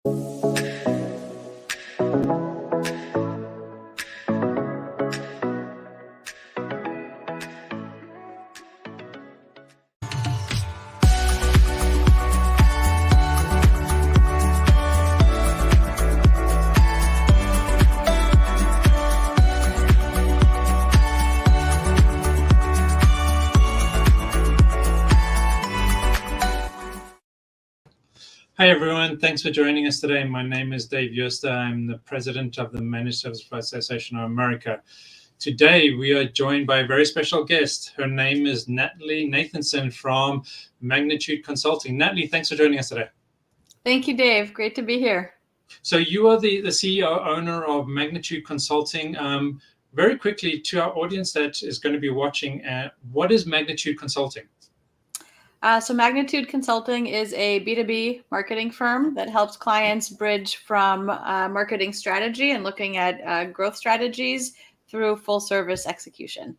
Hi, everyone. Thanks for joining us today. My name is Dave Yoster. I'm the president of the Managed Service Provider Association of America. Today, we are joined by a very special guest. Her name is Natalie Nathanson from Magnetude Consulting. Natalie, thanks for joining us today. Thank you, Dave. Great to be here. So you are the CEO, owner of Magnetude Consulting. Very quickly, to our audience that is going to be watching, what is Magnetude Consulting? So Magnetude Consulting is a B2B marketing firm that helps clients bridge from marketing strategy and looking at growth strategies through full service execution.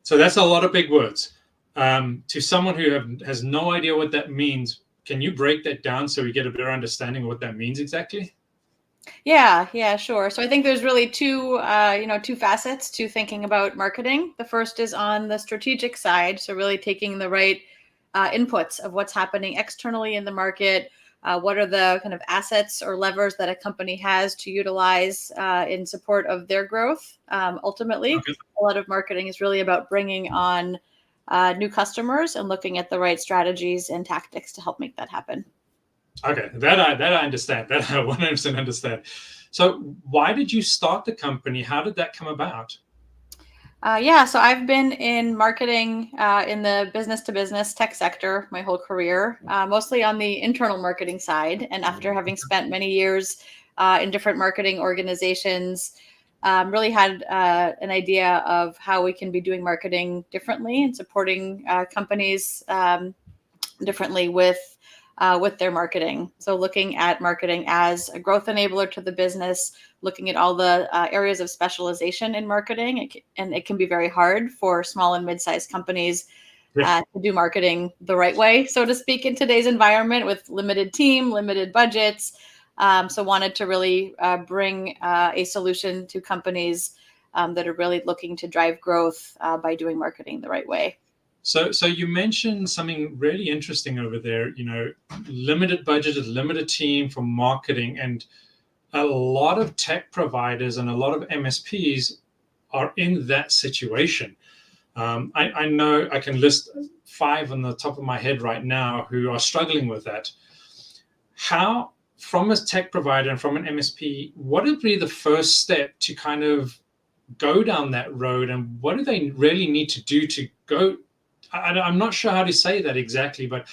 So that's a lot of big words. To someone who has no idea what that means, can you break that down so we get a better understanding of what that means exactly? Yeah, sure. So I think there's really two facets to thinking about marketing. The first is on the strategic side. So really taking the right inputs of what's happening externally in the market. What are the kind of assets or levers that a company has to utilize in support of their growth? Ultimately, Okay. a lot of marketing is really about bringing on new customers and looking at the right strategies and tactics to help make that happen. Okay, that I understand. That I 100% understand. So why did you start the company? How did that come about? So I've been in marketing in the business to business tech sector my whole career, mostly on the internal marketing side. And after having spent many years in different marketing organizations, really had an idea of how we can be doing marketing differently and supporting companies differently with their marketing. So looking at marketing as a growth enabler to the business, looking at all the areas of specialization in marketing. It can be very hard for small and mid-sized companies to do marketing the right way, so to speak, in today's environment with limited team, limited budgets. So wanted to really bring a solution to companies that are really looking to drive growth by doing marketing the right way. So you mentioned something really interesting over there, limited budget, limited team for marketing, and a lot of tech providers and a lot of MSPs are in that situation. I know I can list 5 on the top of my head right now who are struggling with that. How, from a tech provider and from an MSP, what would be the first step to kind of go down that road, and what do they really need to do to go? I'm not sure how to say that exactly, but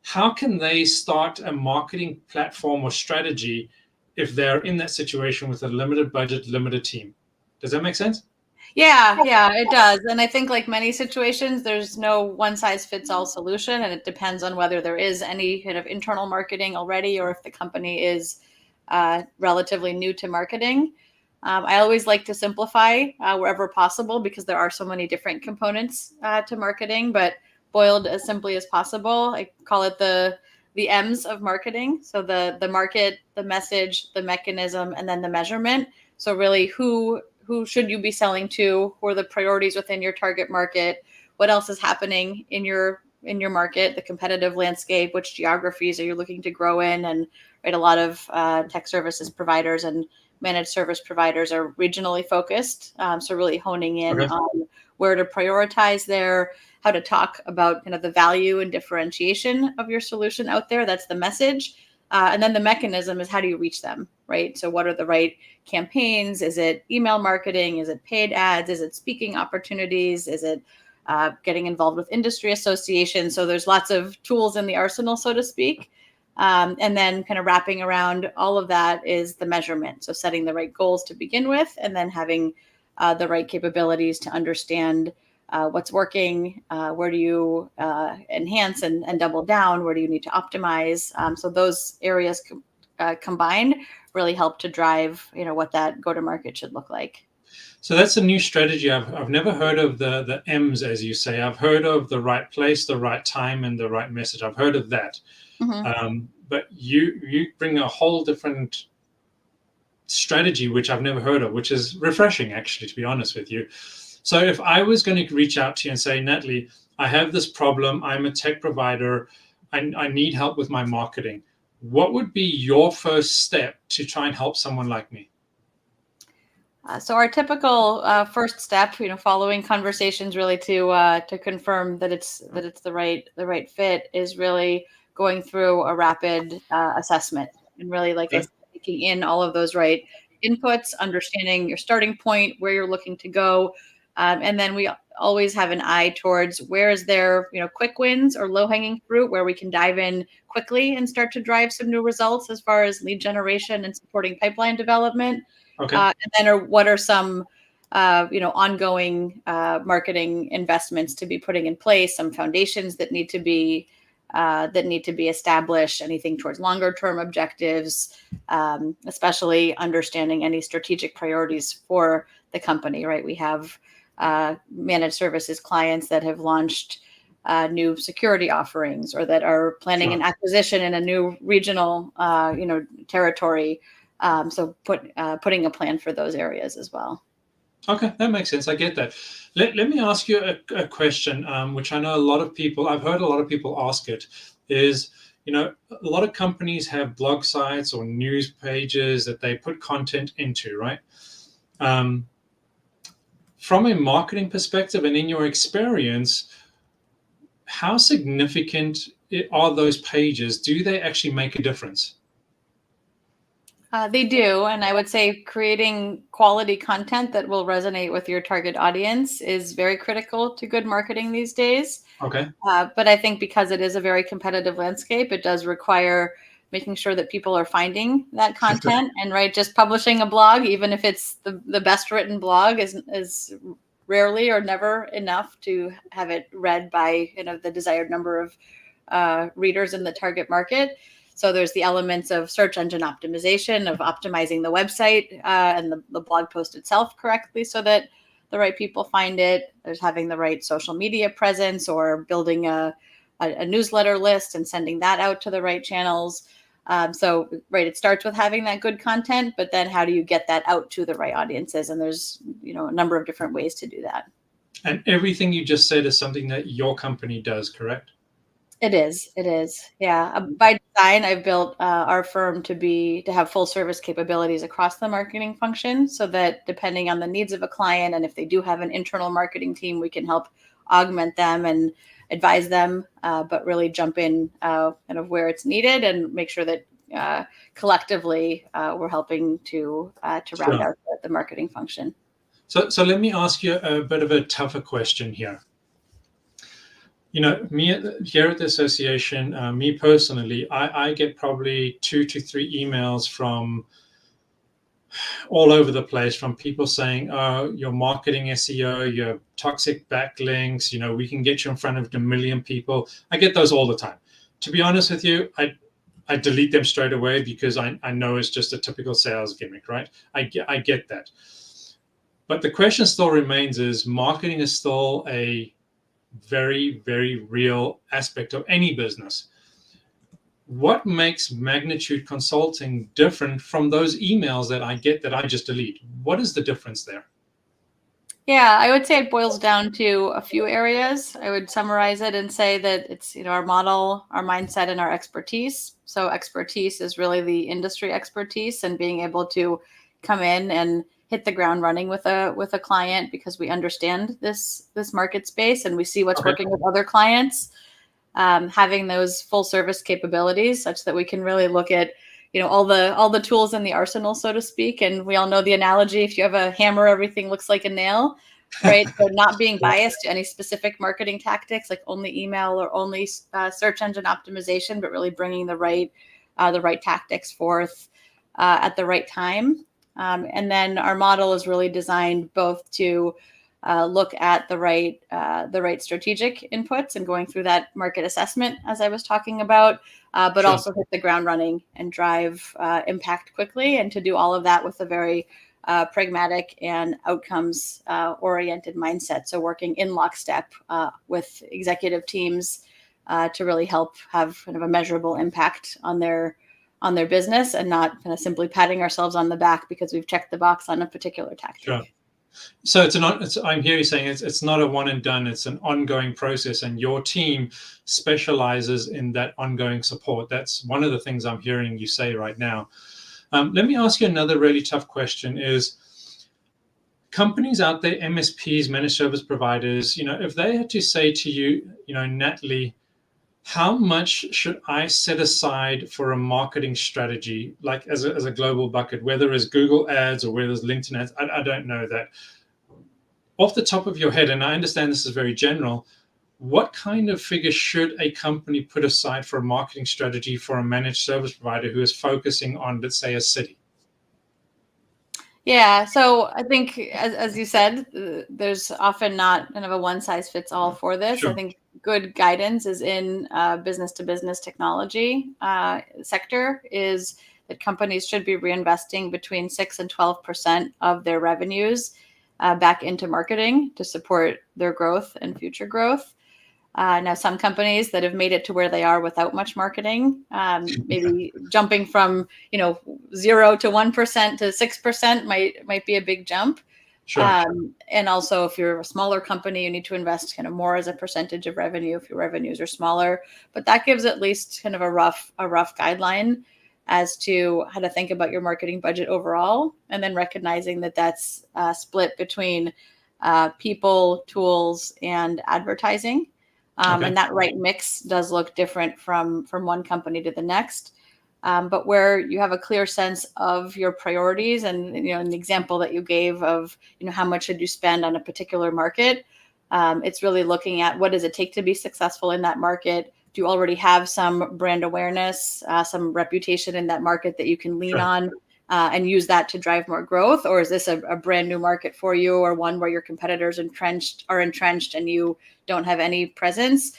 how can they start a marketing platform or strategy if they're in that situation with a limited budget, limited team? Does that make sense? Yeah, it does. And I think like many situations, there's no one size fits all solution. And it depends on whether there is any kind of internal marketing already or if the company is relatively new to marketing. I always like to simplify wherever possible because there are so many different components to marketing, but boiled as simply as possible. I call it the M's of marketing. So the market, the message, the mechanism, and then the measurement. So really who should you be selling to? Who are the priorities within your target market? What else is happening in your market, the competitive landscape, which geographies are you looking to grow in? And right, a lot of tech services providers and managed service providers are regionally focused. So really honing in on where to prioritize there, how to talk about kind of the value and differentiation of your solution out there. That's the message. And then the mechanism is how do you reach them, right? So what are the right campaigns? Is it email marketing? Is it paid ads? Is it speaking opportunities? Is it getting involved with industry associations? So there's lots of tools in the arsenal, so to speak. And then kind of wrapping around all of that is the measurement. So setting the right goals to begin with, and then having the right capabilities to understand what's working, where do you enhance and double down, where do you need to optimize. So those areas combined really help to drive, what that go-to-market should look like. So that's a new strategy. I've never heard of the M's, as you say. I've heard of the right place, the right time, and the right message. I've heard of that. Mm-hmm. but you bring a whole different strategy, which I've never heard of, which is refreshing, actually, to be honest with you. So if I was going to reach out to you and say, Natalie, I have this problem, I'm a tech provider, I need help with my marketing, what would be your first step to try and help someone like me? So our typical first step, following conversations really to confirm that it's the right fit, is really going through a rapid assessment, and really, like I Okay. said, taking in all of those right inputs, understanding your starting point, where you're looking to go, and then we always have an eye towards where is there quick wins or low hanging fruit where we can dive in quickly and start to drive some new results as far as lead generation and supporting pipeline development. Okay. And then what are some ongoing marketing investments to be putting in place, some foundations that need to be established, anything towards longer term objectives, especially understanding any strategic priorities for the company, right? We have managed services clients that have launched new security offerings, or that are planning an acquisition in a new regional territory. So putting a plan for those areas as well. Okay, that makes sense. I get that. Let me ask you a question, which I know a lot of people, I've heard a lot of people ask it, is, a lot of companies have blog sites or news pages that they put content into, right? From a marketing perspective and in your experience, how significant are those pages? Do they actually make a difference? They do. And I would say creating quality content that will resonate with your target audience is very critical to good marketing these days. Okay. But I think because it is a very competitive landscape, it does require making sure that people are finding that content. And right, just publishing a blog, even if it's the best written blog, is rarely or never enough to have it read by the desired number of readers in the target market. So there's the elements of search engine optimization, of optimizing the website and the blog post itself correctly so that the right people find it. There's having the right social media presence, or building a newsletter list and sending that out to the right channels. So it starts with having that good content, but then how do you get that out to the right audiences? And there's a number of different ways to do that. And everything you just said is something that your company does, correct? It is. It is. Yeah. By design, I've built our firm to have full service capabilities across the marketing function, so that depending on the needs of a client, and if they do have an internal marketing team, we can help augment them and advise them, but really jump in kind of where it's needed, and make sure that collectively we're helping to round out the marketing function. So let me ask you a bit of a tougher question here. Me here at the association, me personally, I get probably 2 to 3 emails from all over the place, from people saying, oh, your marketing SEO, your toxic backlinks, we can get you in front of 1 million people. I get those all the time. To be honest with you, I delete them straight away, because I know it's just a typical sales gimmick, right? I get that. But the question still remains, is marketing is still a very, very real aspect of any business. What makes Magnitude Consulting different from those emails that I get that I just delete? What is the difference there? Yeah, I would say it boils down to a few areas. I would summarize it and say that it's our model, our mindset, and our expertise. So expertise is really the industry expertise, and being able to come in and hit the ground running with a client, because we understand this market space and we see what's working with other clients. Having those full service capabilities, such that we can really look at all the tools in the arsenal, so to speak. And we all know the analogy: if you have a hammer, everything looks like a nail, right? So not being biased to any specific marketing tactics, like only email or only search engine optimization, but really bringing the right tactics forth at the right time. And then our model is really designed both to look at the right strategic inputs and going through that market assessment, as I was talking about, but also hit the ground running and drive impact quickly, and to do all of that with a very pragmatic and outcomes oriented mindset. So working in lockstep with executive teams to really help have kind of a measurable impact on their business, and not kind of simply patting ourselves on the back because we've checked the box on a particular tactic. Sure. So I'm hearing you saying it's not a one and done. It's an ongoing process, and your team specializes in that ongoing support. That's one of the things I'm hearing you say right now. Let me ask you another really tough question: is companies out there, MSPs, managed service providers, if they had to say to you, Natalie, how much should I set aside for a marketing strategy, like as a global bucket, whether it's Google ads or whether it's LinkedIn ads? I don't know that. Off the top of your head, and I understand this is very general, what kind of figure should a company put aside for a marketing strategy for a managed service provider who is focusing on, let's say, a city? Yeah, so I think, as you said, there's often not kind of a one size fits all for this. Sure. I think good guidance is in business to business technology sector is that companies should be reinvesting between 6 and 12% of their revenues back into marketing to support their growth and future growth. Now, some companies that have made it to where they are without much marketing, maybe jumping from 0 to 1% to 6% might be a big jump. Sure. And also, if you're a smaller company, you need to invest kind of more as a percentage of revenue if your revenues are smaller. But that gives at least kind of a rough guideline as to how to think about your marketing budget overall, and then recognizing that that's split between people, tools, and advertising. Okay. And that right mix does look different from one company to the next. But where you have a clear sense of your priorities, and an example that you gave of how much should you spend on a particular market, it's really looking at what does it take to be successful in that market. Do you already have some brand awareness, some reputation in that market that you can lean on and use that to drive more growth? Or is this a brand new market for you, or one where your competitors are entrenched and you don't have any presence?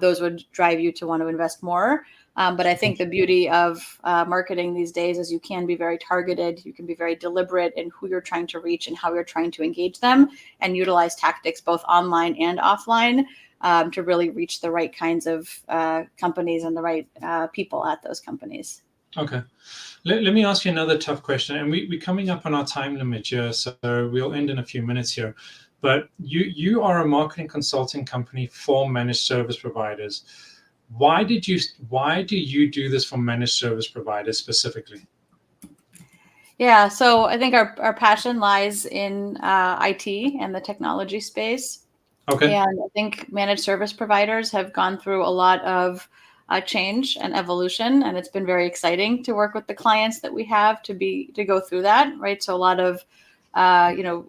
Those would drive you to want to invest more. But I think the beauty of marketing these days is you can be very targeted. You can be very deliberate in who you're trying to reach and how you're trying to engage them, and utilize tactics both online and offline to really reach the right kinds of companies and the right people at those companies. Okay. Let me ask you another tough question. And we're coming up on our time limit here, so we'll end in a few minutes here. But you are a marketing consulting company for managed service providers. Why do you do this for managed service providers specifically? Yeah, so I think our passion lies in IT and the technology space. Okay. And I think managed service providers have gone through a lot of change and evolution, and it's been very exciting to work with the clients that we have to go through that, right? So a lot of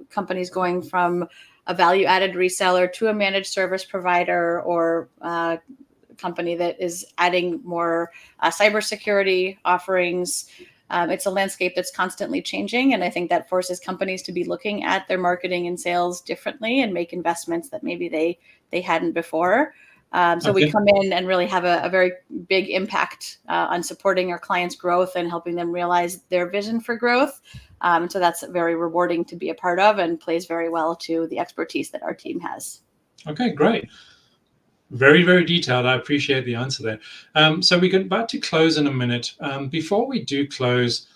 companies going from a value-added reseller to a managed service provider, or company that is adding more cybersecurity offerings. It's a landscape that's constantly changing, and I think that forces companies to be looking at their marketing and sales differently and make investments that maybe they hadn't before. So we come in and really have a very big impact on supporting our clients' growth and helping them realize their vision for growth. So that's very rewarding to be a part of, and plays very well to the expertise that our team has. Okay, great. Very, very detailed. I appreciate the answer there. So we're about to close in a minute. Before we do close,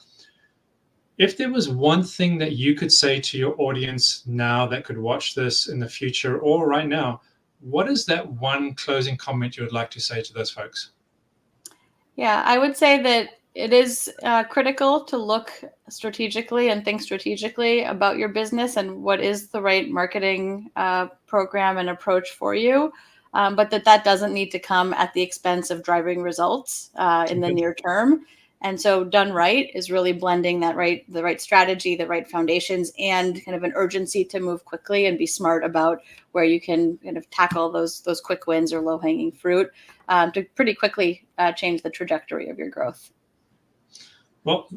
if there was one thing that you could say to your audience now that could watch this in the future or right now, what is that one closing comment you would like to say to those folks? Yeah, I would say that it is critical to look strategically and think strategically about your business and what is the right marketing program and approach for you. But that doesn't need to come at the expense of driving results in the near term. And so done right is really blending the right strategy, the right foundations, and kind of an urgency to move quickly and be smart about where you can kind of tackle those quick wins or low-hanging fruit to pretty quickly change the trajectory of your growth. Well,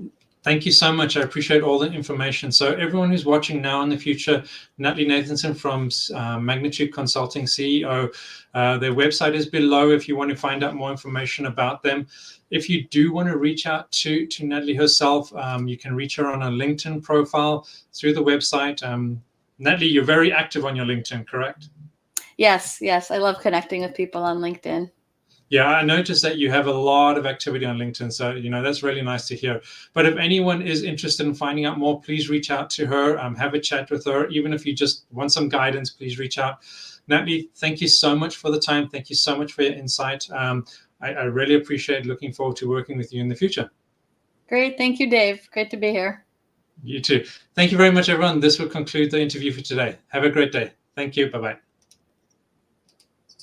thank you so much. I appreciate all the information. So everyone who's watching now in the future, Natalie Nathanson from Magnetude Consulting, CEO. Their website is below if you want to find out more information about them. If you do want to reach out to Natalie herself, you can reach her on a LinkedIn profile through the website. Natalie, you're very active on your LinkedIn, correct? Yes. I love connecting with people on LinkedIn. Yeah, I noticed that you have a lot of activity on LinkedIn. So, that's really nice to hear. But if anyone is interested in finding out more, please reach out to her, have a chat with her. Even if you just want some guidance, please reach out. Natalie, thank you so much for the time. Thank you so much for your insight. I really appreciate, looking forward to working with you in the future. Great. Thank you, Dave. Great to be here. You too. Thank you very much, everyone. This will conclude the interview for today. Have a great day. Thank you. Bye-bye.